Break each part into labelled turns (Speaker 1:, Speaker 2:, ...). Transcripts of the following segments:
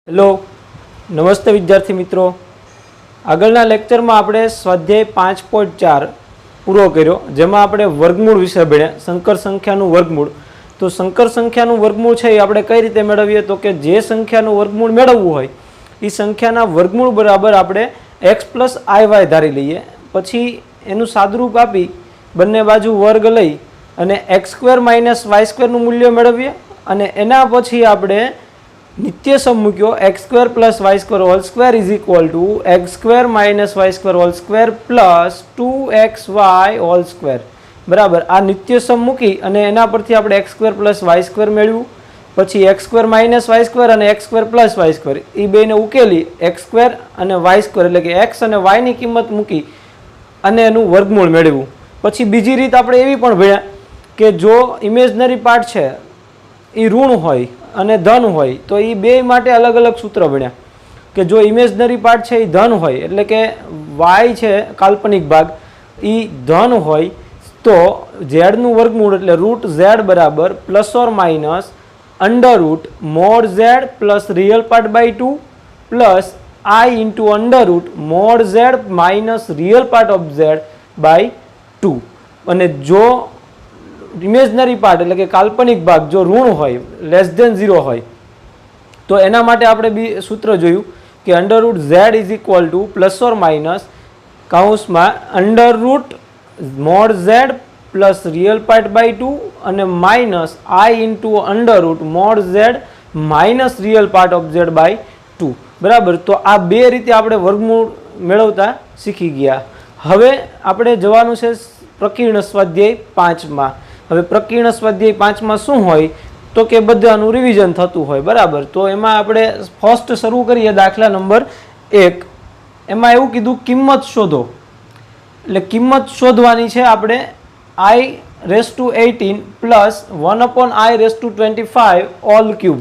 Speaker 1: Hello નમસ્તે વિદ્યાર્થી મિત્રો। આગળના લેક્ચરમાં આપણે સ્વાધ્યાય 5.4 પૂરો કર્યો, જેમાં આપણે વર્ગમૂળ વિશે ભણ્યા, સંકર સંખ્યાનું વર્ગમૂળ। તો સંકર સંખ્યાનું વર્ગમૂળ છે એ આપણે કઈ રીતે મેળવીએ, તો કે જે સંખ્યાનું વર્ગમૂળ મેળવવું હોય એ સંખ્યાના વર્ગમૂળ બરાબર આપણે x પ્લસ iy ધારી લઈએ, પછી એનું સાદુરૂપ આપી બંને બાજુ વર્ગ લઈ અને x સ્ક્વેર માઇનસ વાય સ્ક્વેરનું મૂલ્ય મેળવીએ, અને એના પછી આપણે नित्य सम मूक्यो x square plus y square whole square is equal to x square minus y square whole square plus 2xy whole square बराबर। आ नित्य सम मूकी अने एना परथी आपणे x square plus y square मेळव्युं, पछी x square minus y square अने x square plus y square ए बेने उकेली एक्स स्क्वेर अने वाय स्क्वेर एटले के एक्स अने वाय नी किंमत मूकी अने एनुं वर्गमूळ मेळव्युं। पछी बीजी रीत आपणे एवी पण भण्या के जो इमेजनरी पार्ट छे ए ऋण होय અને ધન હોય તો એ બે માટે અલગ અલગ સૂત્ર ભણ્યા કે જો ઇમેજનરી પાર્ટ છે એ ધન હોય એટલે કે વાય છે કાલ્પનિક ભાગ એ ધન હોય તો ઝેડનું વર્ગમૂળ એટલે રૂટ ઝેડ બરાબર plus or minus under root mod Z plus real part by 2 plus i into under root mod Z minus real part of Z by 2। અને જો इमेजनरी पार्ट એટલે કે કાલ્પનિક ભાગ જો ઋણ હોય લેસ ધેન 0 હોય તો એના માટે આપણે બી સૂત્ર જોયું કે under root z is equal to plus or minus કૌંસમાં under root mod z plus real part by 2 અને minus i into under root mod z minus real part of z by 2 બરાબર। તો આ બે રીતે આપણે વર્ગમૂળ મેળવતા શીખી ગયા। હવે આપણે જવાનું છે પ્રકીર્ણ સ્વાધ્યાય 5માં। હવે પ્રકીર્ણ સ્વાધ્યાય 5માં શું હોય તો કે બધાનું રિવિઝન થતું હોય બરાબર। તો એમાં આપણે ફર્સ્ટ શરૂ કરીએ દાખલા નંબર 1। એમાં એવું કીધું કિંમત શોધો, એટલે કિંમત શોધવાની છે આપણે i raise to 18 plus 1/i/25 all cube.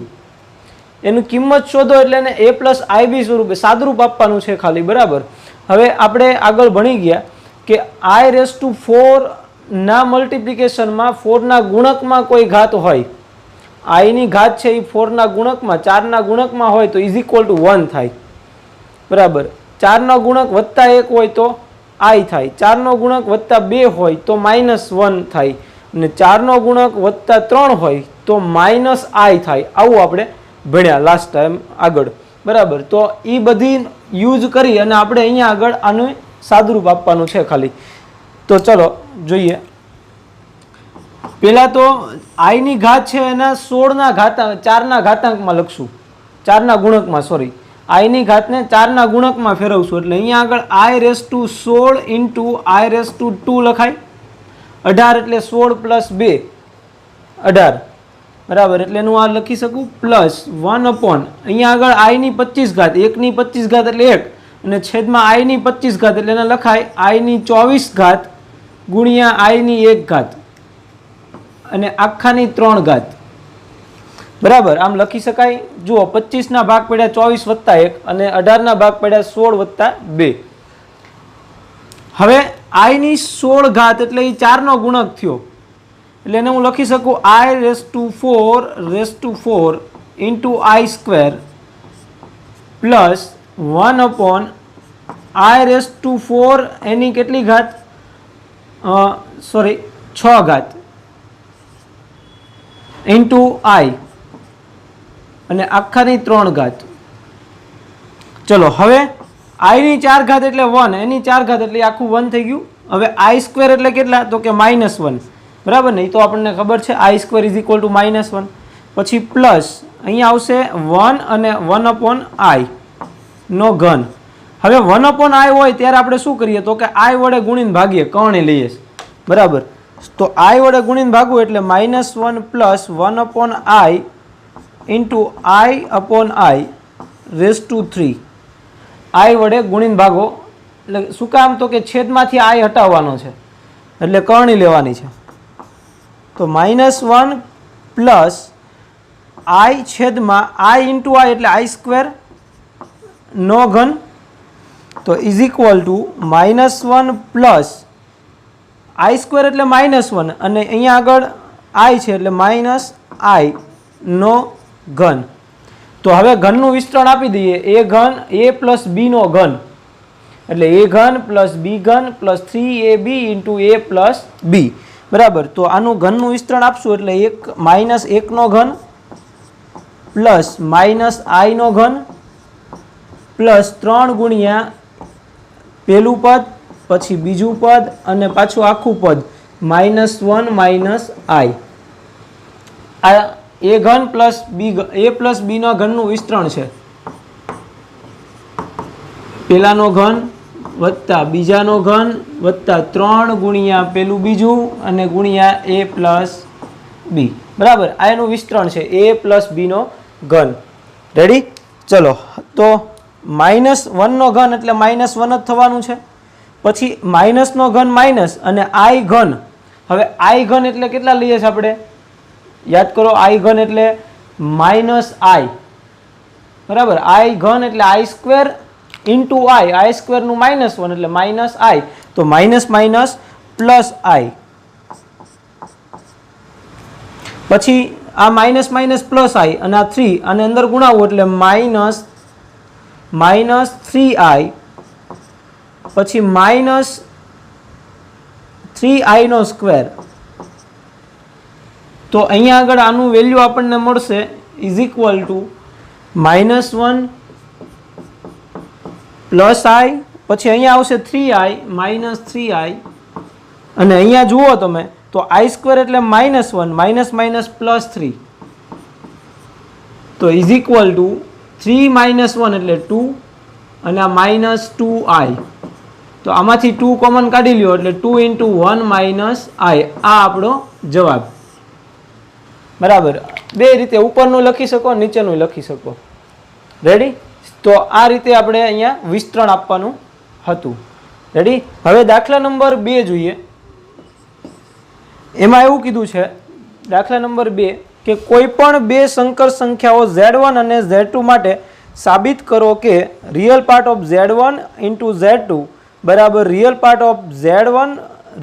Speaker 1: એનું કિંમત શોધો એટલે એને a પ્લસ ib સ્વરૂપે સાદુરૂપ આપવાનું છે ખાલી બરાબર। હવે આપણે આગળ ભણી ગયા કે i/4 ના મલ્ટીપ્લિકેશનમાં 4 ના ગુણકમાં કોઈ ઘાત હોય, i ની ઘાત છે એ 4 ના ગુણકમાં 4 ના ગુણકમાં હોય તો ઇઝ ઇક્વલ ટુ 1 થાય બરાબર। 4 નો ગુણક વત્તા 1 હોય તો i થાય, 4 નો ગુણક વત્તા 2 હોય તો -1 થાય, અને 4 નો ગુણક વત્તા 3 હોય તો -i થાય। આવું આપણે ભણ્યા લાસ્ટ ટાઈમ આગળ બરાબર। તો એ બધી યુઝ કરી અને આપણે અહીંયા આગળ આનું સાદુરૂપ આપવાનું છે ખાલી। તો ચલો જોઈએ। પહેલા તો i ની ઘાત છે એના 16 ના ઘાતાંક 4 ના ઘાતાંકમાં લખશું, 4 ના ગુણકમાં સોરી i ની ઘાતને 4 ના ગુણકમાં ફેરવશું એટલે અહીંયા આગળ i/16 ઇન્ટુ i/2 લખાય। 18 એટલે 16 પ્લસ 2 18 બરાબર, એટલે એનું આ લખી શકું પ્લસ 1 અહીંયા આગળ i ની 25 ઘાત 1 ની 25 ઘાત એટલે 1 અને છેદમાં i ની 25 ઘાત એટલે એને લખાય i ની 24 ઘાત ગુણ્યા i ની 1 ઘાત અને આખાની 3 ઘાત બરાબર। આમ લખી શકાય। જુઓ 25 ના ભાગ પડ્યા 24 વત્તા 1 અને 18 ના ભાગ પડ્યા 16 વત્તા 2। હવે i ની 16 ઘાત એટલે એ 4 નો ગુણક થયો એટલે એને હું લખી શકું i/4 into i square plus 1/i/4 એની કેટલી ઘાત સોરી 6 ઘાત ઇન્ટુ i અને આખાની 3 ઘાત। ચલો હવે i ની 4 ઘાત એટલે 1, એની 4 ઘાત એટલે આખું 1 થઈ ગયું। હવે i સ્ક્વેર એટલે કેટલા તો કે -1 બરાબર ને, એ તો આપણને ખબર છે i square is equal to -1। પછી પ્લસ અહીંયા આવશે 1 અને 1/i નો ઘન। હવે 1/i હોય ત્યારે આપણે શું કરીએ તો કે i વડે ગુણીને ભાગીએ, કર્ણે લઈએ બરાબર। તો i વડે ગુણીને ભાગવું એટલે -1 plus 1/i into i/3 i વડે ગુણીને ભાગો એટલે શું કામ તો કે છેદમાંથી i હટાવવાનો છે એટલે કર્ણી લેવાની છે। તો -1 પ્લસ i છેદમાં i ઇન્ટુ i એટલે i સ્ક્વેર નો ઘન તો is equal to -1 plus i square એટલે -1 અને અહીંયા આગળ i છે એટલે -i નો ઘન। તો હવે ઘનનું વિસ્તરણ આપી દઈએ, એ ઘન a પ્લસ બી નો ઘન એટલે a ઘન પ્લસ બી ઘન plus 3ab into a plus b બરાબર. તો આનું ઘનનું વિસ્તરણ આપશું એટલે માઇનસ 1 નો ઘન પ્લસ માઇનસ આઈ નો ઘન પ્લસ 3 ગુણ્યા પહેલું પદ પછી બીજું પદ અને પાછું આખું પદ -1 માઇનસ આઈ. આ a ઘન પ્લસ બી નો ઘનનું વિસ્તરણ છે. પહેલાનો ઘન વત્તા બીજાનો ઘન વત્તા 3 ગુણ્યા પેલું બીજું અને ગુણ્યા a પ્લસ બી બરાબર. આ એનું વિસ્તરણ છે a પ્લસ બી નો ઘન. રેડી? ચલો તો -1 નો ઘન એટલે -1 જ થવાનું છે. પછી માઇનસ નો ઘન માઇનસ અને આઈ ઘન. હવે આઈ ઘન એટલે કેટલા લઈએ છીએ આપણે? યાદ કરો, આઈ ઘન એટલે માઇનસ આઈ બરાબર. આઈ ઘન એટલે i square into i square નું -1 એટલે માઇનસ આઈ. તો માઇનસ માઇનસ પ્લસ આઈ. પછી આ માઇનસ માઇનસ પ્લસ આઈ અને આ 3 અને અંદર ગુણાવો એટલે માઇનસ 3i પછી -3i નો સ્ક્વેર. તો અહીંયા આગળ આનું વેલ્યુ આપણને મળશે ઇઝ ઇક્વલ ટુ -1 પ્લસ આઈ પછી અહીંયા આવશે 3i -3i અને અહીંયા જુઓ તમે તો આઈ સ્ક્વેર એટલે -1 માઇનસ માઇનસ પ્લસ 3 તો ઇઝ ઇક્વલ ટુ 3 - 1 એટલે 2 અને આ -2i. તો આમાંથી 2 કોમન કાઢી લ્યો એટલે 2 × 1 - i. આ આપણો જવાબ બરાબર. બે રીતે ઉપરનું લખી શકો, નીચેનું લખી શકો. રેડી? તો આ રીતે આપણે અહીંયા વિસ્તરણ આપવાનું હતું. રેડી? હવે દાખલા નંબર 2 જોઈએ. એમાં એવું કીધું છે દાખલા નંબર 2 કે કોઈ પણ બે સંકર સંખ્યાઓ z1 અને z2 માટે સાબિત કરો કે real part of z1 into z2 બરાબર real part of z1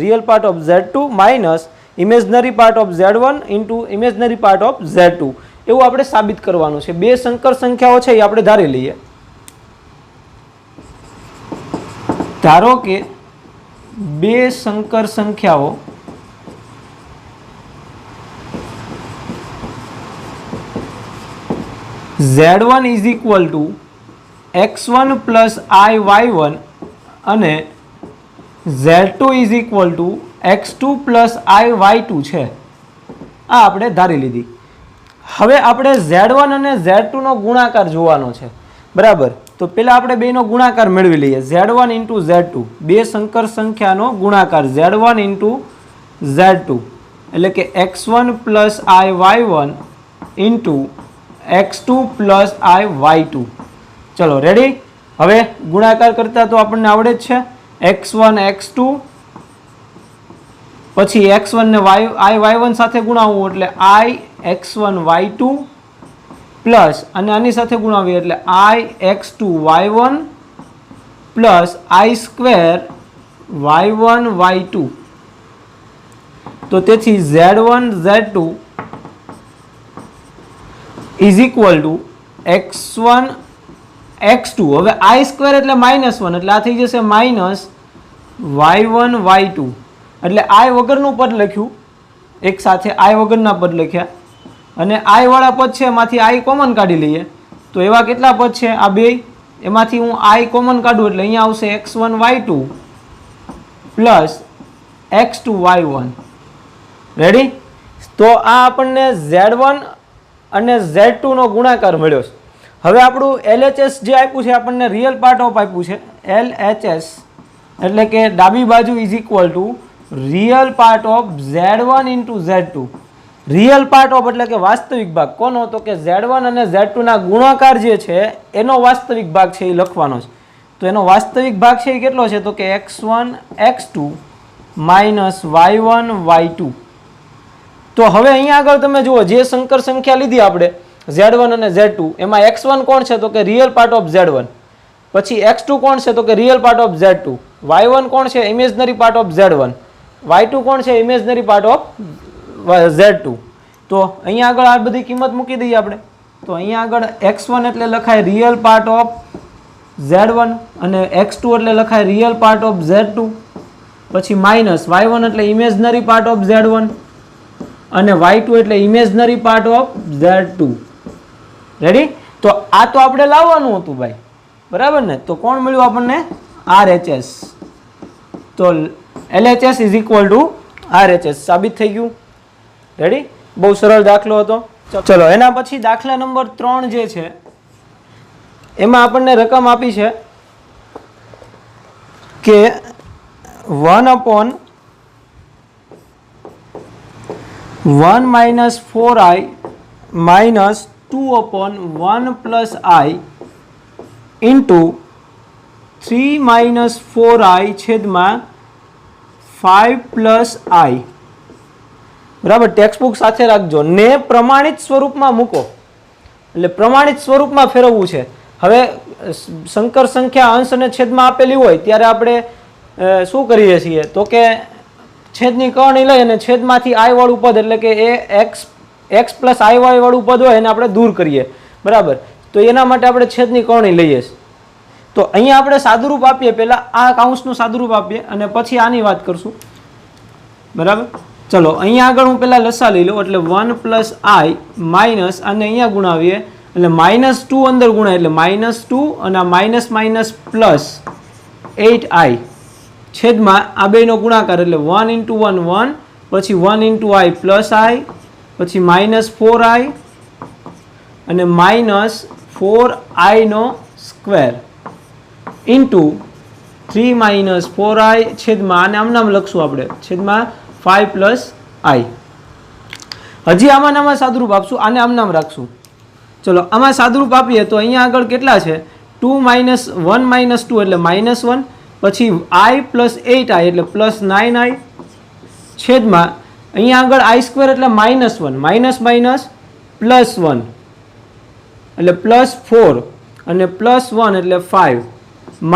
Speaker 1: real part of z2 minus imaginary part of z1 into imaginary part of z2 એવું આપણે સાબિત કરવાનું છે. બે સંકર સંખ્યાઓ છે એ આપણે ધારી લઈએ. ધારો કે બે સંકર સંખ્યાઓ z1 is equal two x1 plus i y1 અને z2 is equal two x2 plus i y2 છે. આ આપણે ધારી લીધી. હવે આપણે z1 અને z2 નો ગુણાકાર જોવાનો છે બરાબર. તો પહેલા આપણે બેનો ગુણાકાર મેળવી લઈએ. z1 ઇન્ટુ z2 બે સંકર સંખ્યાનો ગુણાકાર z1 ઇન્ટુ z2 એટલે કે x1 plus i y1 into x2 plus i y2. ચલો રેડી? હવે ગુણાકાર કરતા તો આપણને આવડે જ છે. x1 x2 પછી x1 ને i y1 સાથે ગુણાવવું એટલે i x1 y2 પ્લસ અને આની સાથે ગુણાવીએ એટલે i x2 y1 plus i square y1 y2. તો તેથી z1 z2 is equal two x1 x2. હવે i સ્ક્વેર એટલે -1 એટલે આ થઈ જશે માઇનસ y1 y2 એટલે i વગરનું પદ લખ્યું એક સાથે i વગરના પદ લખ્યા અને i વાળા પદ છે એમાંથી i કોમન કાઢી લઈએ. તો એવા કેટલા પદ છે આ બે? એમાંથી હું i કોમન કાઢું એટલે અહીંયા આવશે x1 y2 plus x2 y1. Ready? તો આ આપણને z1 અને z2 નો ગુણાકાર મળ્યો છે. હવે આપણું LHS જે આપ્યું છે આપણને રિયલ પાર્ટ ઓફ આપ્યું છે LHS એટલે કે ડાબી બાજુ is equal two real part of z1 into z2. Real part of એટલે કે વાસ્તવિક ભાગ કોનો? તો કે z1 અને z2 ના ગુણાકાર જે છે એનો વાસ્તવિક ભાગ છે એ લખવાનો છે. તો એનો વાસ્તવિક ભાગ છે એ કેટલો છે? તો કે x1 x2 minus y1 y2. તો હવે અહીંયા આગળ તમે જુઓ જે સંકર સંખ્યા લીધી આપણે z1 અને z2 એમાં x1 કોણ છે? તો કે રિયલ પાર્ટ ઓફ z1. પછી x2 કોણ છે? તો કે real part of z2. y1 કોણ છે? Imaginary part of z1. y2 કોણ છે? Imaginary part of z2. તો અહીંયા આગળ આ બધી કિંમત મૂકી દઈએ આપણે. તો અહીંયા આગળ x1 એટલે લખાય રિયલ પાર્ટ ઓફ z1 અને x2 એટલે લખાય રિયલ પાર્ટ ઓફ z2. પછી માઇનસ y1 એટલે ઇમેજનરી પાર્ટ ઓફ z1 અને y2 એટલે imaginary part of z2. Ready? તો આ તો આપણે લાવવાનું હતું ભાઈ, બરાબર ને? તો કોણ મળ્યું આપણને? RHS. તો LHS is equal two RHS સાબિત થઈ ગયું. રેડી? બહુ સરળ દાખલો હતો. ચલો એના પછી દાખલા નંબર 3 જે છે એમાં આપણને રકમ આપી છે કે 1/1 minus 4i minus 2/1 plus i into 3 minus 4i છેદમાં 5 plus i. બરાબર? ટેક્સ્ટ બુક સાથે રાખજો ને પ્રમાણિત સ્વરૂપમાં મૂકો, એટલે પ્રમાણિત સ્વરૂપમાં ફેરવવું છે. હવે સંકર સંખ્યા અંશ અને છેદમાં આપેલી હોય ત્યારે આપણે શું કરીએ છીએ તો કે છેદની કરણી લઈ અને છેદમાંથી i વાળું પદ એટલે કે એ x પ્લસ i વાળું પદ હોય એને આપણે દૂર કરીએ. બરાબર? તો એના માટે આપણે છેદની કરણી લઈએ. તો અહીંયા આપણે સાદુરૂપ આપીએ, પહેલા આ કાઉન્સનું સાદુરૂપ આપીએ અને પછી આની વાત કરશું. બરાબર? ચલો અહીંયા આગળ હું પહેલાં લસા લઈ લઉં એટલે 1 પ્લસ i માઇનસ અને અહીંયા ગુણાવીએ એટલે -2 અંદર ગુણાય એટલે -2 અને માઇનસ માઇનસ પ્લસ 8i છેદમાં આ બેનો ગુણાકાર એટલે 1 × 1 1 પછી 1 × i પ્લસ i પછી -4i અને -4i નો સ્ક્વેર ઇન્ટુ 3 - 4i છેદમાં આને આમ નામ લખશું આપણે છેદમાં 5 plus i. હજી આમાં સાદુરૂપ આપશું, આને આમ નામ રાખશું. ચલો આમાં સાદુરૂપ આપીએ તો અહીંયા આગળ કેટલા છે 2 - 1 - 2 એટલે -1 પછી i plus 8i એટલે plus 9i છેદમાં અહીંયા આગળ i² એટલે -1 માઇનસ માઇનસ પ્લસ 1 એટલે પ્લસ 4 અને પ્લસ 1 એટલે 5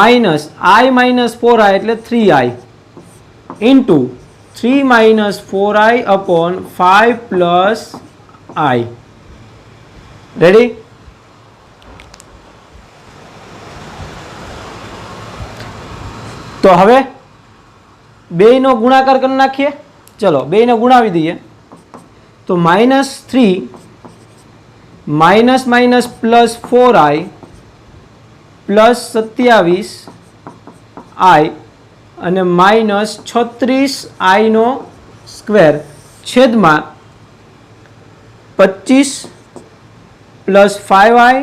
Speaker 1: માઇનસ i - 4i એટલે 3i into 3 - 4i upon 5 plus i. Ready? તો હવે બેયનો ગુણાકાર કરી નાખીએ. ચલો બેયને ગુણાવી દઈએ તો -3 minus minus plus 4i plus 27i અને -36i નો સ્ક્વેર છેદમાં 25 પ્લસ 5i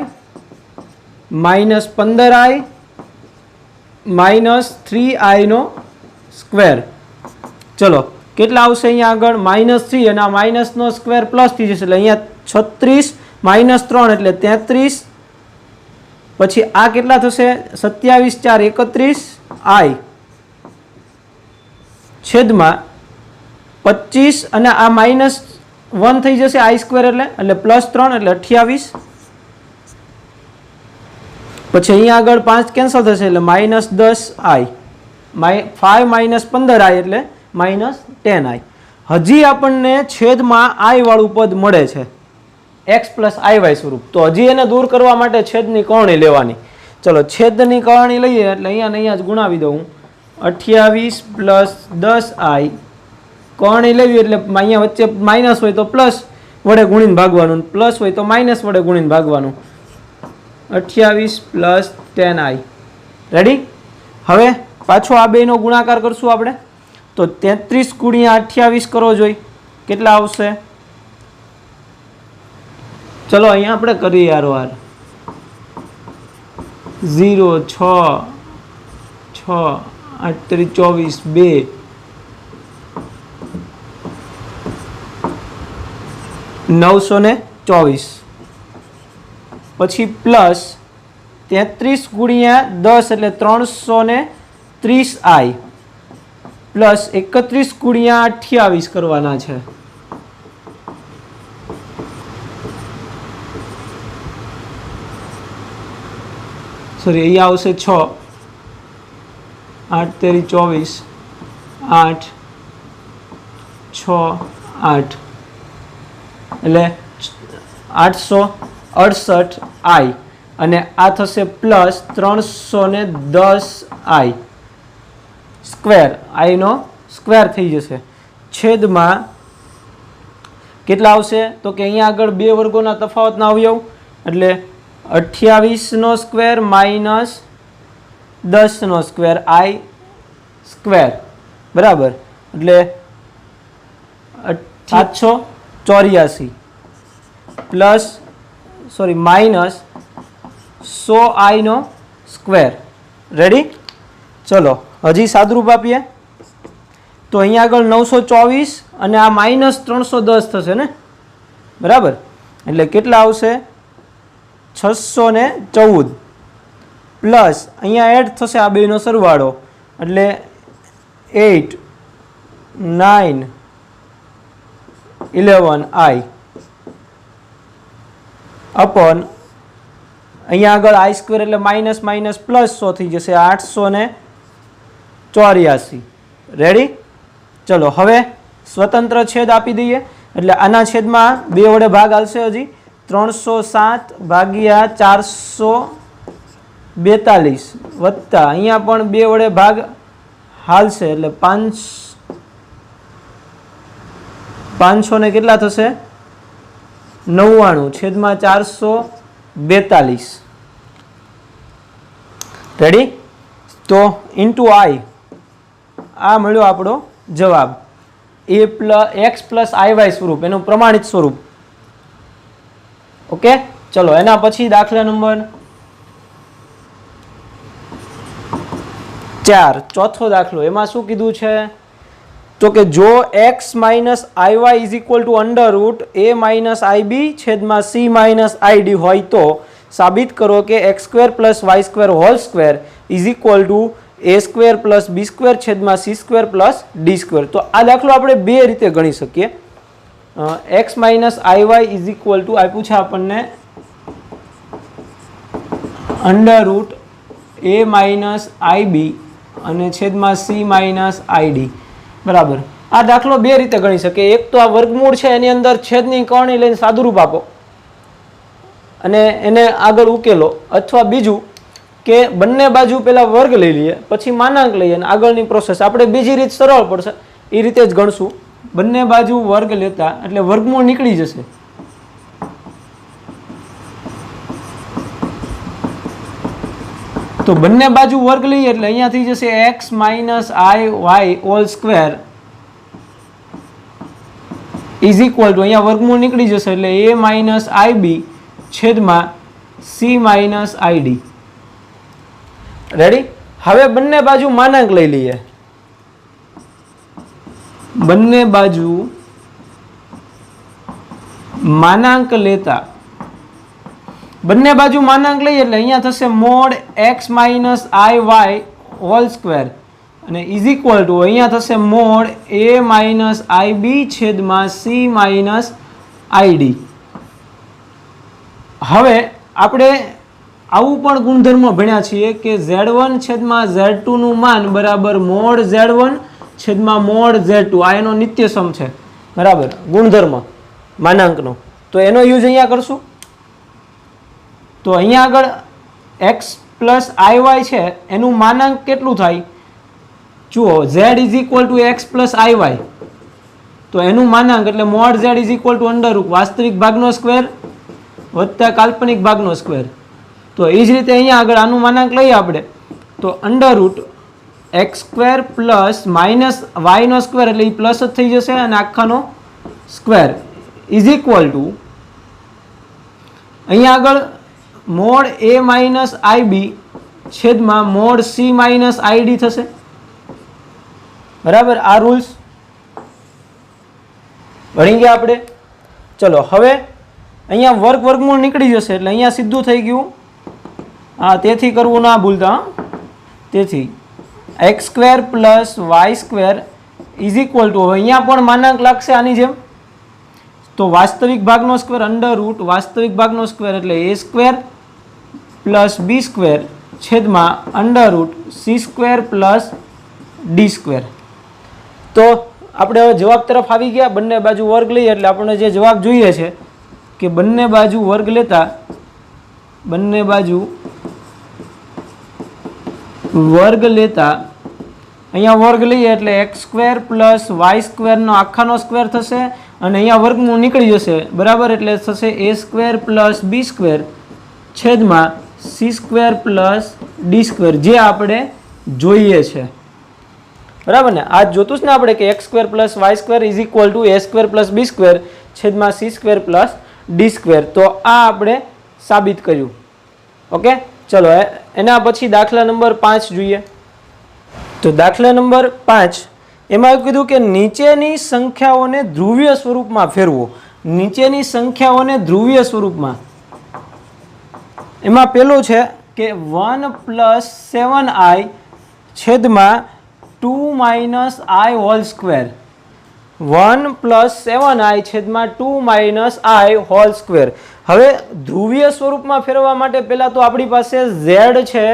Speaker 1: -15i -3i નો સ્ક્વેર. ચલો કેટલા આવશે અહીંયા આગળ -3 અને આ માઇનસનો સ્ક્વેર પ્લસ થઈ જશે એટલે અહીંયા 36 - 3 એટલે 33 પછી આ કેટલા થશે 27 4 31i છેદમાં 25 અને આ -1 થઈ જશે i² એટલે પ્લસ 3 એટલે 28 પછી અહીંયા આગળ 5 કેન્સલ થશે એટલે -10i 5 - 15i એટલે -10i. હજી આપણને છેદમાં i વાળું પદ મળે છે x પ્લસ iy સ્વરૂપ. તો હજી એને દૂર કરવા માટે છેદની કરણી લેવાની. ચલો છેદની કરણી લઈએ એટલે અહીંયા જ ગુણાવી દઉં 28 પ્લસ 10i કરણી લેવી એટલે અહીંયા વચ્ચે માઇનસ હોય તો પ્લસ વડે ગુણીને ભાગવાનું, પ્લસ હોય તો માઇનસ વડે ગુણીને ભાગવાનું. 28 પ્લસ 10i. રેડી? હવે પાછો આ બેનો ગુણાકાર કરશું આપણે તો 33 × 28 કરો જોઈ કેટલા આવશે. ચલો અહીંયા આપણે કરીએ યાર 0 6 6 8 × 24 2 924 પછી પ્લસ 33 × 10 એટલે 330i પ્લસ 31 × 28 કરવાના છે. સોરી અહીંયા આવશે 6 8 × 24 8 6 8 એટલે 800 68i અને આ થશે પ્લસ 310i સ્ક્વેર, આઈનો સ્ક્વેર થઈ જશે છેદમાં કેટલા આવશે તો કે અહીંયા આગળ બે વર્ગોના તફાવતના અવયવ એટલે 28નો સ્ક્વેર માઇનસ 10નો સ્ક્વેર આઈ સ્ક્વેર બરાબર એટલે 784 પ્લસ માઇનસ 100i નો સ્ક્વેર. રેડી? ચલો હજી સાદુરૂપ આપીએ તો અહીંયા આગળ 924 અને આ માઇનસ 310 થશે ને બરાબર એટલે કેટલા આવશે 614 પ્લસ અહીંયા એડ થશે આ બેનો સરવાળો એટલે 8 9 11i અપોન અહીંયા આગળ આઈ સ્ક્વેર એટલે માઇનસ માઇનસ પ્લસ 100 થઈ જશે 884. રેડી? ચલો હવે સ્વતંત્ર છેદ આપી દઈએ એટલે આના છેદમાં બે વડે ભાગ આવશે હજી 307 ભાગ્યા 442 વત્તા અહીંયા પણ બે વડે ભાગ હાલશે એટલે 500 ને કેટલા થશે 99 છેદમાં 442. રેડી? તો ઇન્ટુ આઈ આ મળ્યો આપણો જવાબ એક્સ પ્લસ આઈવાય સ્વરૂપ એનું પ્રમાણિત સ્વરૂપ. ઓકે ચલો એના પછી દાખલા નંબર 4 ચોથો દાખલો. એમાં શું કીધું છે તો કે જો x minus i y is equal to under root a minus i b છેદમાં સી માઇનસ આઈડી હોય તો સાબિત કરો કે x square plus y square whole square is equal to a square plus b square છેદમાં c square plus d square. તો આ દાખલો આપણે બે રીતે ગણી શકીએ. X minus i y is equal to આપ્યું છે આપણને under root a minus i b અને છેદમાં સી માઇનસ આઈડી બરાબર. આ દાખલો બે રીતે ગણી શકીએ. એક તો આ વર્ગમૂળ છે એની અંદર છેદની કરણી લઈને સાદુરૂપ આપો અને એને આગળ ઉકેલો, અથવા બીજું કે બંને બાજુ પહેલા વર્ગ લઈ લઈએ પછી માનાંક લઈએ અને આગળની પ્રોસેસ આપણે બીજી રીત સરળ પડશે એ રીતે જ ગણશું. બંને બાજુ વર્ગ લેતા એટલે વર્ગમૂળ નીકળી જશે. તો બંને બાજુ વર્ગ લઈએ એટલે અહીંયા થઈ જશે x minus i y whole square is equal to અહીંયા વર્ગમૂળ નીકળી જશે એટલે એ માઇનસ આઈબી છેદમાં સી માઇનસ આઈડી. રેડી? હવે બંને બાજુ માનાંક લઈ લઈએ. બંને બાજુ માનાંક લેતા બંને બાજુ માનાંક લઈએ એટલે અહીંયા થશે mode x minus i y whole square અને ઇઝ ઇક્વલ ટુ અહીંયા થશે મોડ એ માઇનસ આઈ બી છેદમાં સી માઇનસ આઈડી. હવે આપણે આવું પણ ગુણધર્મ ભણ્યા છીએ કે Z1 છેદમાં Z2 નું માન બરાબર મોડ Z1 છેદમાં મોડ Z2 આ એનો નિત્યસમ છે બરાબર ગુણધર્મ માનાંકનો. તો એનો યુઝ અહીંયા કરશું. તો અહીંયા આગળ x પ્લસ આઈ વાય છે એનું માનાંક કેટલું થાય જુઓ z is equal to x plus i y તો એનું માનાંક એટલે mod z is equal to under root વાસ્તવિક ભાગનો સ્ક્વેર વત્તા કાલ્પનિક ભાગનો સ્ક્વેર. તો એ જ રીતે અહીંયા આગળ આનું માનાંક લઈએ આપણે તો under root x square plus minus વાયનો સ્ક્વેર એટલે એ પ્લસ જ થઈ જશે અને આખાનો સ્ક્વેર ઇઝ ઇક્વલ ટુ અહીંયા આગળ મોડ એ માઇનસ આઈ બી છેદમાં મોડ સી માઇનસ આઈડી થશે બરાબર. આ રૂલ્સ ભણી ગયા આપણે. ચલો હવે અહીંયા વર્ગમૂળ નીકળી જશે એટલે અહીંયા સીધું થઈ ગયું. હા તેથી કરવું ના ભૂલતા. તેથી x square plus y square is equal to હવે અહીંયા પણ માનાંક લાગશે આની જેમ તો વાસ્તવિક ભાગનો સ્ક્વેર અંડર રૂટ વાસ્તવિક ભાગનો સ્ક્વેર એટલે એ સ્ક્વેર પ્લસ બી સ્ક્વેર છેદમાં under route C square plus d square. તો આપણે હવે જવાબ તરફ આવી ગયા. બંને બાજુ વર્ગ લઈએ એટલે આપણને જે જવાબ જોઈએ છે કે બંને બાજુ વર્ગ લેતા અહીંયા વર્ગ લઈએ એટલે x² + y² નો આખાનો સ્ક્વેર થશે અને અહીંયા વર્ગમૂળ નીકળી જશે બરાબર, એટલે થશે a² + b² છેદમાં c² + d² જે આપણે જોઈએ છે બરાબર ને. આ જોતું જ ને આપણે કે x² + y² = a² + b² છેદમાં c² + d². તો આ આપણે સાબિત કર્યું. ઓકે, ચલો એના પછી દાખલા નંબર 5 જોઈએ. તો દાખલા નંબર 5 એમાં એવું કીધું કે નીચેની સંખ્યાઓને ધ્રુવીય સ્વરૂપમાં ફેરવો. નીચેની સંખ્યાઓને ધ્રુવીય સ્વરૂપમાં, એમાં પેલું છે કે 1 + 7i છેદમાં 2 - i². 1 + 7i છેદમાં 2 - i². હવે ધ્રુવીય સ્વરૂપમાં ફેરવવા માટે પહેલા તો આપણી પાસે z છે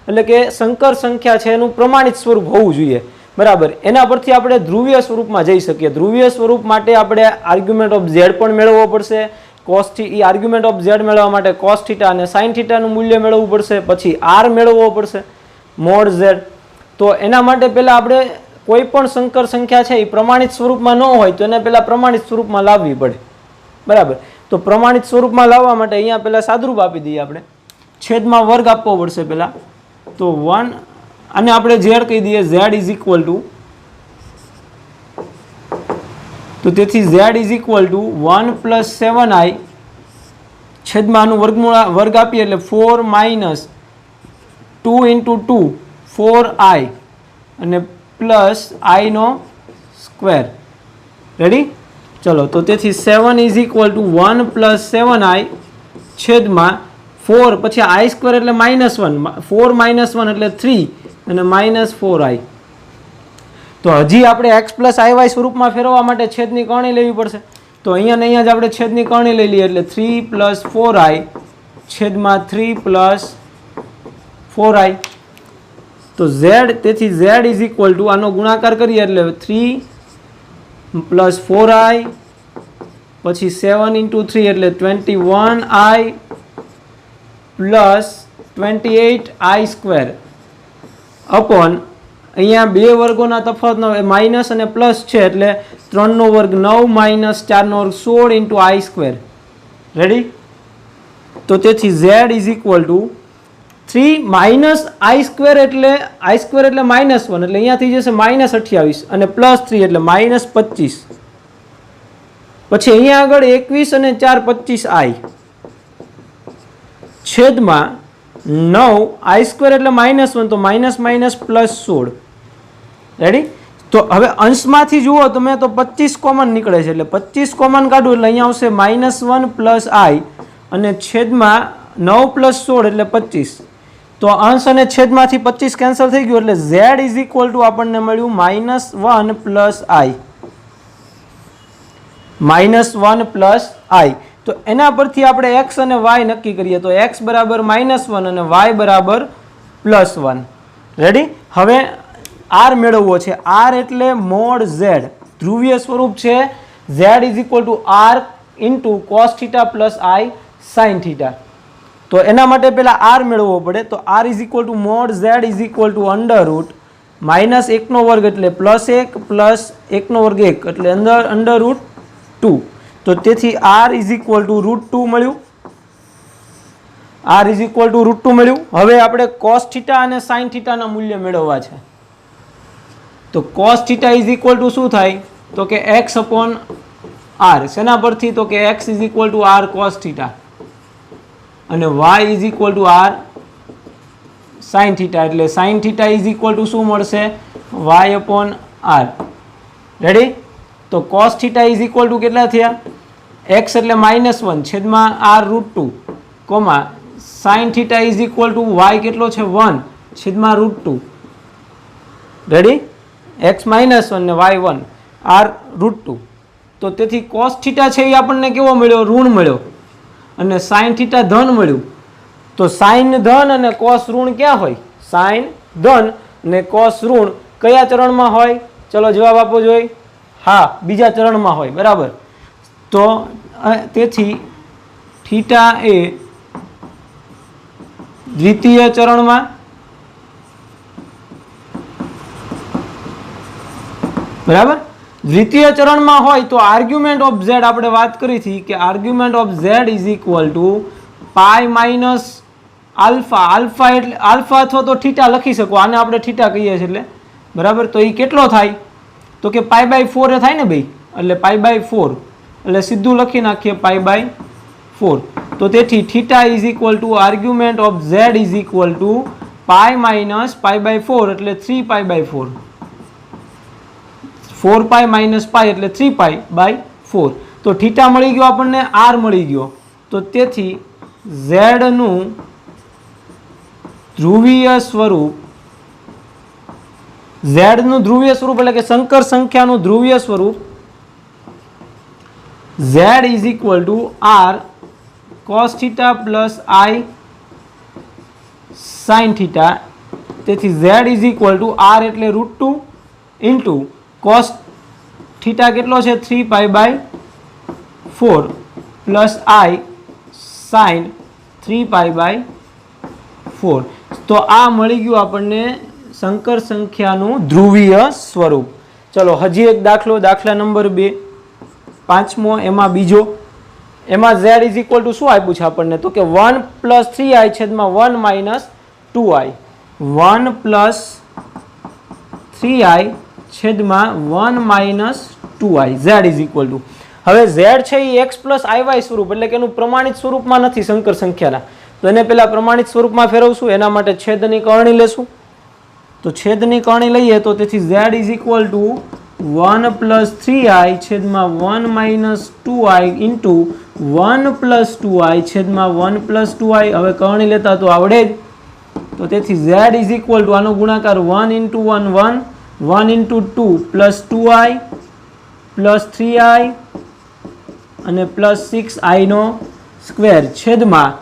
Speaker 1: એટલે કે સંકર સંખ્યા છે એનું પ્રમાણિત સ્વરૂપ હોવું જોઈએ બરાબર. એના પરથી આપણે ધ્રુવીય સ્વરૂપમાં જઈ શકીએ. ધ્રુવીય સ્વરૂપ માટે આપણે આર્ગ્યુમેન્ટ ઓફ z પણ મેળવવો પડશે. આર્ગ્યુમેન્ટ ઓફ z મેળવવા માટે cos θ અને sin θ નું મૂલ્ય મેળવવું પડશે. પછી r મેળવવો પડશે mod z. તો એના માટે પહેલા આપણે કોઈ પણ સંકર સંખ્યા છે એ પ્રમાણિત સ્વરૂપમાં ન હોય તો એને પહેલા પ્રમાણિત સ્વરૂપમાં લાવવી પડે બરાબર. તો પ્રમાણિત સ્વરૂપમાં લાવવા માટે અહીંયા પહેલા સાદુરૂપ આપી દઈએ આપણે. છેદમાં વર્ગ આપવો પડશે પહેલા. તો 1 અને આપણે z કહી દઈએ z તો તેથી z = 1 + 7i છેદમાં આનું વર્ગ આપીએ એટલે 4 - 2 × 2 4i અને પ્લસ i². રેડી? ચલો, તો તેથી 7 = 1 + 7i છેદમાં 4 પછી i² એટલે -1, 4 - 1 એટલે 3 અને -4i. તો હજી આપણે x + iy સ્વરૂપમાં ફેરવવા માટે છેદની કરણી લેવી પડશે. તો અહીંયા ને અહીંયા જ આપણે છેદની કરણી લઈ લઈએ એટલે 3 + 4i છેદમાં 3 + 4i. તો તેથી z = આનો ગુણાકાર કરીએ એટલે 3 + 4i પછી 7 × 3 એટલે 21i + 28i² અપોન અહીંયા બે વર્ગોના તફાવતનો માઇનસ અને પ્લસ છે એટલે 3 નો વર્ગ 9 - 4 નો વર્ગ 16 × i². રેડી? તો તેથી z = 3 - i² એટલે i² એટલે -1 એટલે અહીંયા થઈ જશે -28 અને +3 એટલે -25. પછી અહીંયા આગળ 21 અને 4 25i છેદમાં 9 i² એટલે -1 તો -16. રેડી? તો હવે અંશમાંથી જુઓ તમે તો 25 કોમન નીકળે છે એટલે 25 કોમન કાઢું એટલે અહીંયા આવશે -1 + i અને છેદમાં 9 + 16 એટલે 25. તો અંશ અને છેદમાંથી 25 કેન્સલ થઈ ગયું એટલે z = આપણને મળ્યું -1 + i. -1 + i. તો એના પરથી આપણે x અને y નક્કી કરીએ તો x = -1 અને y = +1. રેડી? હવે r મેળવવો છે. r એટલે mod z. ધ્રુવીય સ્વરૂપ છે z = r × cos θ + i sin θ. તો એના માટે પહેલા r મેળવવો પડે. તો r = mod z √ -1² એટલે +1 + 1² 1 એટલે √2. તો તેથી r √2 મળ્યું. r √2 મળ્યું. હવે આપણે cos θ અને sin θ ના મૂલ્ય મેળવવા છે. તો cos θ શું થાય તો કે x/r. શેના પરથી? તો કે x = r cos θ અને y = r sin θ એટલે sin θ શું મળશે? y/r. રેડી? તો cos θ કેટલા થયા? x એટલે -1 છેદમાં r √2 કોમા sin θ y કેટલો છે? 1 છેદમાં √2. રેડી? x -1 ને y 1 r √2. તો તેથી cos θ છે એ આપણને કેવો મળ્યો? ઋણ મળ્યો અને sin θ ધન મળ્યું. તો sin ધન અને cos ઋણ ક્યાં હોય? sin ધન અને cos ઋણ કયા ચરણમાં હોય? ચલો જવાબ આપો જોઈએ. હા, બીજા ચરણમાં હોય બરાબર. તો તેથી થીટા એ દ્વિતીય ચરણમાં બરાબર દ્વિતીય ચરણમાં હોય તો આર્ગ્યુમેન્ટ ઓફ ઝેડ આપણે વાત કરી હતી કે argument of Z is equal to pi minus alpha alpha એટલે આલ્ફા અથવા તો થીટા લખી શકો આને આપણે થીટા કહીએ છીએ એટલે બરાબર તો એ કેટલો થાય તો કે પાઈ બાય 4 થાય ને ભાઈ એટલે પાઈ બાય 4 એટલે સીધું લખી નાખીએ પાઈ બાય 4 તો તેથી theta is equal to argument of Z is equal to pi minus pi by 4 એટલે 3 પાઈ બાય 4 4 પાઈ માઇનસ પાઈ એટલે 3 પાઈ બાય 4 તો થીટા મળી ગયો આપણને આર મળી ગયો તો તેથી ઝેડ નું ધ્રુવીય સ્વરૂપ ઝેડ નું ધ્રુવીય સ્વરૂપ એટલે કે સંકર સંખ્યાનું ધ્રુવીય સ્વરૂપ z is equal to r cos theta plus i sine theta તેથી z is equal to r એટલે √2 ઇન્ટુ કોસ થીટા કેટલો છે 3 pi by 4 plus i sine 3 pi by 4 તો આ મળી ગયું આપણને સંકર સંખ્યાનું ધ્રુવીય સ્વરૂપ ચલો હજી એક દાખલો દાખલા નંબર 2 પાંચમો એમાં બીજો એમાં z ઇઝ ઇક્વલ ટુ શું આપ્યું છે આપણને તો કે 1 પ્લસ 3i છેદમાં 1 માઇનસ 2i 1 પ્લસ 3i છેદમાં 1 minus 2i z is equal to હવે z છે એ x પ્લસ iy સ્વરૂપ એટલે કે એનું પ્રમાણિત સ્વરૂપમાં નથી સંકર સંખ્યાના તો એને પહેલા પ્રમાણિત સ્વરૂપમાં ફેરવશું એના માટે છેદની કરણી લેશું તો છેદની કરણી લઈએ તો તેથી z is equal to 1 plus 3i છેદમાં 1 minus 2i into 1 plus 2i છેદમાં 1 પ્લસ 2i હવે કરણી લેતા તો આવડે જ તો તેથી z ઇઝ ઇક્વલ ટુ આનો ગુણાકાર 1 into 1 1 1 into 2 plus 2i plus 3i અને પ્લસ 6i નો સ્ક્વેર છેદમાં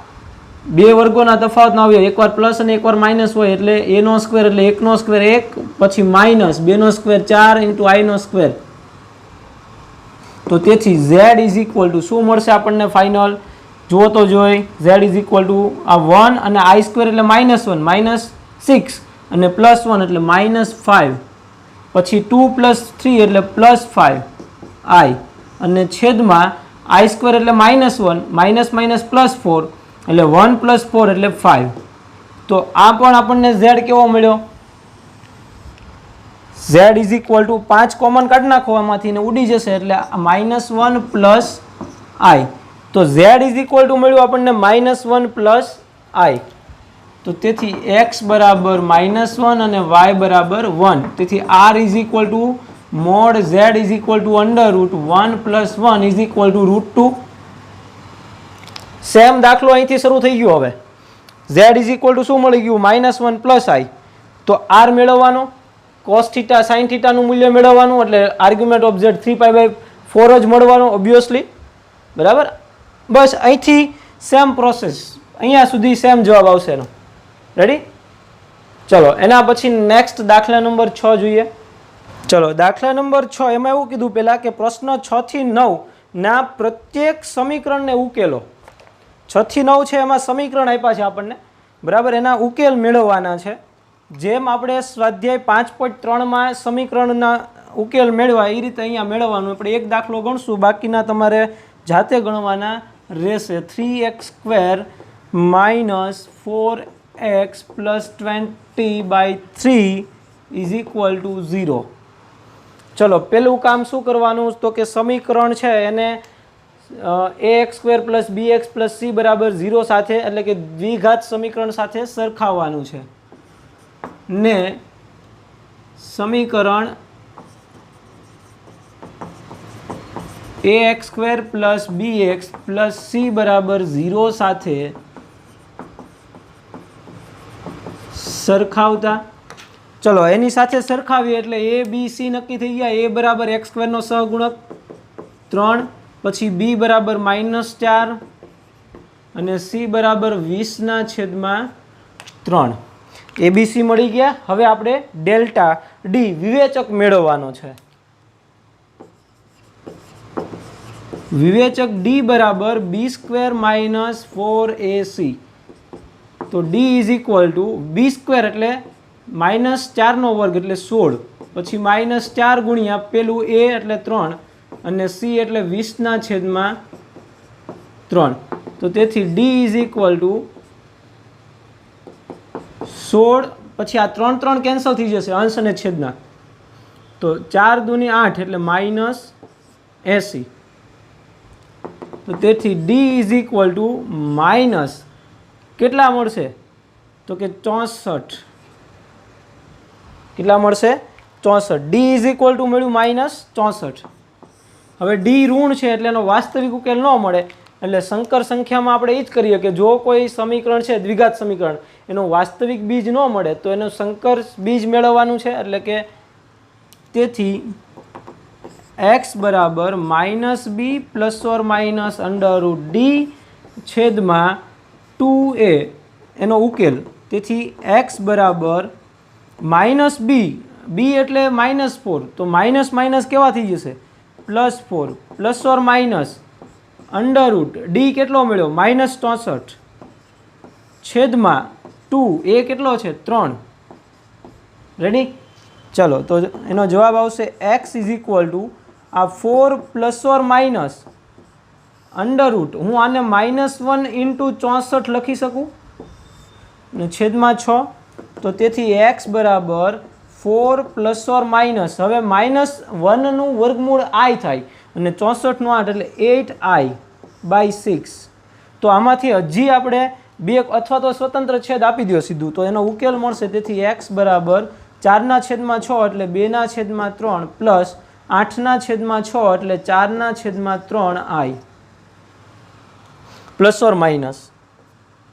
Speaker 1: બે વર્ગોના તફાવત ના આવ્યો એકવાર પ્લસ અને એકવાર માઇનસ હોય એટલે a નો સ્ક્વેર એટલે 1 નો સ્ક્વેર 1 પછી માઇનસ 2 નો સ્ક્વેર 4 ઇન્ટુ i નો સ્ક્વેર તો તેથી z ઇઝ ઇક્વલ ટુ શું મળશે આપણને ફાઇનલ જુઓ તો જોઈ z ઇઝ ઇક્વલ ટુ આ 1 અને i સ્ક્વેર એટલે -1 માઇનસ 6 અને પ્લસ 1 એટલે -5 પછી 2 પ્લસ 3 એટલે પ્લસ 5i અને છેદમાં i સ્ક્વેર એટલે -1 માઇનસ માઇનસ પ્લસ 4 એટલે 1 પ્લસ 4 એટલે 5 તો આ પણ આપણને z કેવો મળ્યો z is equal two 5 common કાઢી નાખો આમાંથી ને ઉડી જશે એટલે -1 પ્લસ i તો z ઇઝ ઇક્વલ ટુ મળ્યું આપણને -1 પ્લસ i તો તેથી x બરાબર -1 અને y બરાબર 1 તેથી r is equal to mod z is equal to √1 plus 1 is equal to √2 same દાખલો અહીંથી શરૂ થઈ ગયો હવે z ઇઝ ઇક્વલ ટુ શું મળી ગયું -1 પ્લસ i તો r મેળવવાનો cos થીટા sin થીટાનું મૂલ્ય મેળવવાનું એટલે argument of z 3 pi by 4 જ મળવાનો ઓબ્વિયસલી બરાબર બસ અહીંથી સેમ પ્રોસેસ અહીંયા સુધી સેમ જવાબ આવશે એનો રેડી ચલો એના પછી નેક્સ્ટ દાખલા નંબર 6 જોઈએ ચલો દાખલા નંબર 6 એમાં એવું કીધું પહેલા કે પ્રશ્ન 6 થી 9 ના પ્રત્યેક સમીકરણને ઉકેલો 6 થી 9 છે એમાં સમીકરણ આપ્યા છે આપણને બરાબર એના ઉકેલ મેળવવાના છે જેમ આપણે સ્વાધ્યાય 5.3 માં સમીકરણના ઉકેલ મેળવા એ રીતે અહીંયા મેળવવાનું આપણે એક દાખલો ગણશું બાકીના તમારે જાતે ગણવાના રહેશે 3x² minus 4x plus 20/3 is equal two 0 ચલો પેલું કામ શું કરવાનું તો કે સમીકરણ છે એને ax² plus bx plus c બરાબર 0 સાથે એટલે કે દ્વિઘાત સમીકરણ સાથે સરખાવવાનું છે ને સમીકરણ ax² plus bx plus c બરાબર 0 સાથે સરખાવતા ચલો એની સાથે સરખાવીએ એટલે a b c નક્કી થઈ ગયા a બરાબર x² નો સહગુણક 3 પછી b બરાબર -4 અને c બરાબર 20/3 abc મળી ગયા હવે આપણે ડેલ્ટા d વિવેચક મેળવવાનો છે વિવેચક ડી બરાબર બી સ્ક્વેર માઇનસ 4ac. તો d is equal to b square એટલે -4નો વર્ગ એટલે 16, પછી -4 ગુણ્યા પેલું એ એટલે 3 અને સી એટલે 20/3. તો તેથી ડી ઇઝ ઇક્વલ ટુ 16, પછી આ 3 3 કેન્સલ થઈ જશે અંશ અને છેદના, તો 4 દુની 8 એટલે -80. તો તેથી D is equal two minus કેટલા મળશે તો કે 64. કેટલા મળશે 64. ડી ઇઝ ઇક્વલ ટુ મળ્યું -64. હવે ડી ઋણ છે એટલે એનો વાસ્તવિક ઉકેલ ન મળે, એટલે સંકર સંખ્યામાં આપણે એ જ કરીએ કે જો કોઈ સમીકરણ છે દ્વિઘાત સમીકરણ એનું વાસ્તવિક બીજ ન મળે તો એનું સંકર બીજ મેળવવાનું છે. એટલે કે તેથી x બરાબર -b ± √d છેદમાં 2a એનો ઉકેલ. તેથી x બરાબર -b, b એટલે -4, તો માઇનસ માઇનસ કેવા થઈ જશે +4 ± √d કેટલો મળ્યો -64 છેદમાં 2 એ કેટલો છે 3. રેડી? ચલો તો એનો જવાબ આવશે x ઇઝ ઇક્વલ ટુ આ 4 ± √, હું આને -1 × 64 લખી શકું ને છેદમાં 6. તો તેથી x બરાબર 4 ± હવે -1નું વર્ગમૂળ i થાય અને 64 નું 8 એટલે 8i/6. તો આમાંથી હજી આપણે 2 અથવા તો સ્વતંત્ર છેદ આપી દો સીધું તો એનો ઉકેલ મળશે. તેથી x બરાબર 4/6 એટલે 2/3 પ્લસ 8/6 એટલે 4/3i ±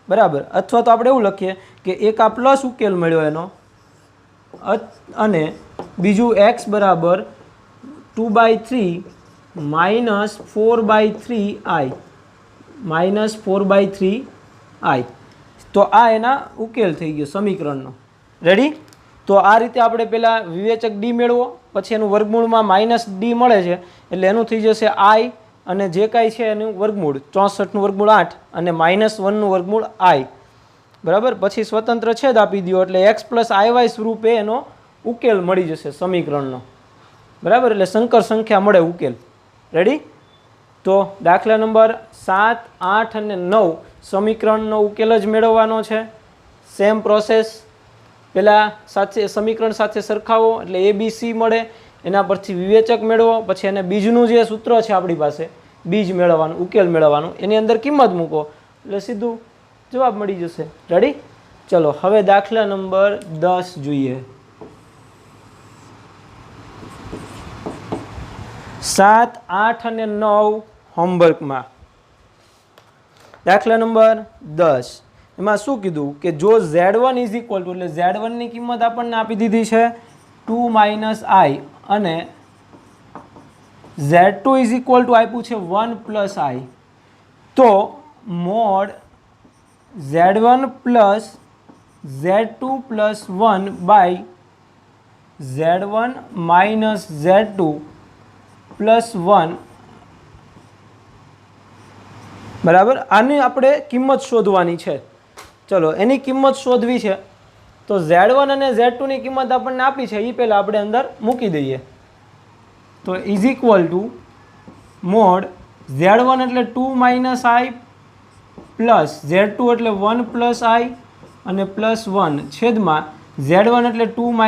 Speaker 1: બરાબર. અથવા તો આપણે એવું લખીએ કે એક આ પ્લસ ઉકેલ મળ્યો એનો અને બીજું x બરાબર 2/3 -4/3i તો આ એના ઉકેલ થઈ ગયો સમીકરણનો. રેડી? તો આ રીતે આપણે પહેલાં વિવેચક ડી મેળવો, પછી એનું વર્ગમૂળમાં -d મળે છે એટલે એનું થઈ જશે i અને જે કાંઈ છે એનું વર્ગમૂળ 64નું વર્ગમૂળ 8 અને -1નું વર્ગમૂળ i. બરાબર? પછી સ્વતંત્ર છેદ આપી દો એટલે x + iy સ્વરૂપે એનો ઉકેલ મળી જશે સમીકરણનો. બરાબર? એટલે સંકર સંખ્યા મળે ઉકેલ. રેડી? તો દાખલા નંબર 7, 8 અને 9 સમીકરણનો ઉકેલ જ મેળવવાનો છે. સેમ પ્રોસેસ, પહેલાં સાથે સમીકરણ સાથે સરખાવો એટલે ABC મળે, એના પરથી વિવેચક મેળવો, પછી એને બીજનું જે સૂત્ર છે આપણી પાસે બીજ મેળવવાનું, ઉકેલ મેળવવાનું, એની અંદર કિંમત મૂકો એટલે સીધું જવાબ મળી જશે. રેડી? ચલો હવે દાખલા નંબર 10 જોઈએ. 7, 8 અને 9 હોમવર્કમાં દાખલા નંબર 10 એમાં શું કીધું કે જો Z1 ઇઝ ઇક્વલ ટુ એટલે Z1 ની કિંમત આપણને આપી દીધી છે 2 - i અને Z2 ઇઝ ઇક્વલ ટુ આપ્યું છે 1 + i. તો mode Z1 + Z2 + 1/Z1 - Z2 + 1 બરાબર. આની આપણે કિંમત શોધવાની છે. ચલો એની કિંમત શોધવી છે તો Z1 અને Z2 ની કિંમત આપણને આપી છે એ પહેલાં આપણે અંદર મૂકી દઈએ. તો is equal to mode Z1 એટલે 2 - i પ્લસ Z2 એટલે 1 + i અને +1 છેદમાં Z1 એટલે 2 -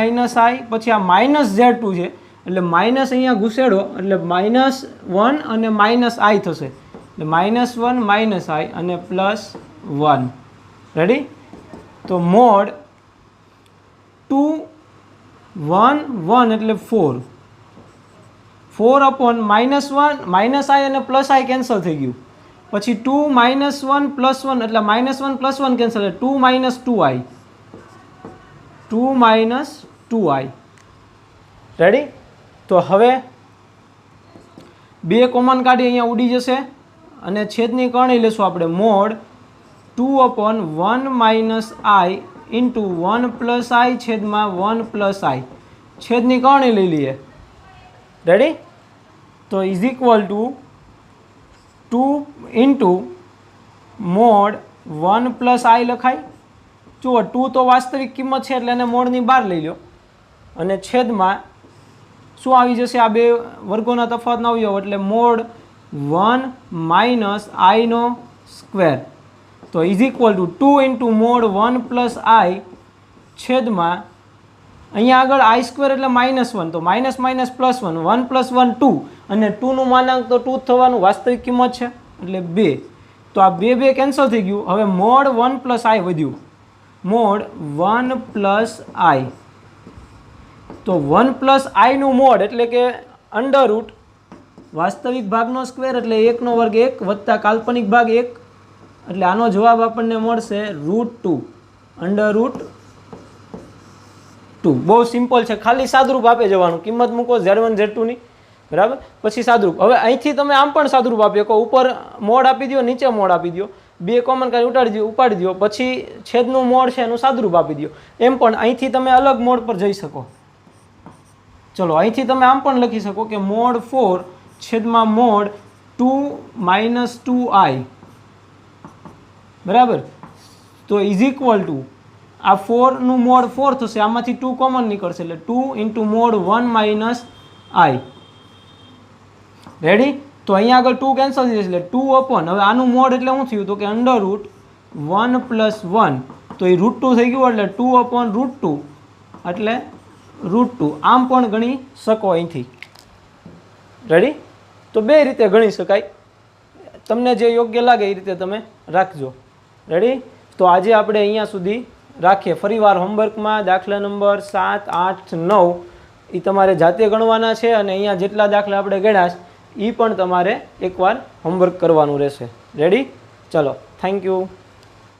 Speaker 1: i, પછી આ -Z2 છે એટલે માઇનસ અહીંયા ઘુસેડો એટલે -1 અને -i થશે એટલે -1 - i અને +1. રેડી? તો મોડ 2 1 1 એટલે 4 4/-1 -i અને +i કેન્સલ થઈ ગયું, પછી 2 - 1 + 1 એટલે -1 + 1 કેન્સલ એટલે 2 - 2i 2 - 2i. રેડી? તો હવે 2 કોમન કાઢી અહીંયા ઉડી જશે અને છેદની કરણી લેશું આપણે મોડ 2/1 - i × 1 + i છેદમાં 1 + i છેદની કરણી લઈ લઈએ. રેડી? તો is equal to two into mod 1 plus i લખાય. જુઓ 2 તો વાસ્તવિક કિંમત છે એટલે એને મોડની બહાર લઈ લો અને છેદમાં શું આવી જશે, આ બે વર્ગોના તફાવતનો અવયવ એટલે મોડ 1 માઇનસ આઈનો સ્ક્વેર. તો is equal to 2 into mod 1 plus i છેદમાં અહીંયા આગળ આઈ સ્ક્વેર એટલે -1, તો માઇનસ માઇનસ પ્લસ 1, 1 પ્લસ 1 2 અને 2નું માનાંક તો 2 થવાનું, વાસ્તવિક કિંમત છે એટલે 2. તો આ 2 કેન્સલ થઈ ગયું. હવે મોડ 1 પ્લસ આઈ વધ્યું, મોડ 1 પ્લસ આઈ. તો 1 પ્લસ આઈનું મોડ એટલે કે અંડર રૂટ વાસ્તવિક ભાગનો સ્ક્વેર એટલે 1નો વર્ગ 1 વત્તા કાલ્પનિક ભાગ 1 એટલે આનો જવાબ આપણને મળશે √2 અંડર રૂટ 2. બહુ સિમ્પલ છે, ખાલી સાદુરૂપ આપે જવાનું, કિંમત મૂકો Z1 Z2 ની, બરાબર. પછી સાદુરૂપ. હવે અહીંથી તમે આમ પણ સાદુરૂપ આપી શકો, ઉપર મોડ આપી દો, નીચે મોડ આપી દો, બે કોમન કાઢી ઉપાડી દો, પછી છેદનું મોડ છે એનું સાદુરૂપ આપી દો. એમ પણ અહીંથી તમે અલગ મોડ પર જઈ શકો. ચલો અહીંથી તમે આમ પણ લખી શકો કે મોડ 4 છેદમાં મોડ 2 માઇનસ 2i, બરાબર. તો ઇઝ ઇક્વલ ટુ આ 4નું મોડ 4 થશે, આમાંથી 2 કોમન નીકળશે એટલે 2 ઇન્ટુ મોડ 1 માઇનસ આઈ. રેડી. તો અહીંયા આગળ 2 કેન્સલ થઈ જશે એટલે 2 અપોન, હવે આનું મોડ એટલે શું થયું તો કે અંડર રૂટ 1 પ્લસ 1, તો એ √2 થઈ ગયું એટલે 2 અપોન √2 એટલે √2. આમ પણ ગણી શકો અહીંથી. રેડી. તો બે રીતે ગણી શકાય, તમને જે યોગ્ય લાગે એ રીતે તમે રાખજો. રેડી. તો આજે આપણે અહીંયા સુધી રાખીએ. ફરીવાર હોમવર્કમાં દાખલા નંબર 7, 8, 9 એ તમારે જાતે ગણવાના છે અને અહીંયા જેટલા દાખલા આપણે ગણ્યા એ પણ તમારે એકવાર હોમવર્ક કરવાનું રહેશે. રેડી. ચલો, થેન્ક યુ.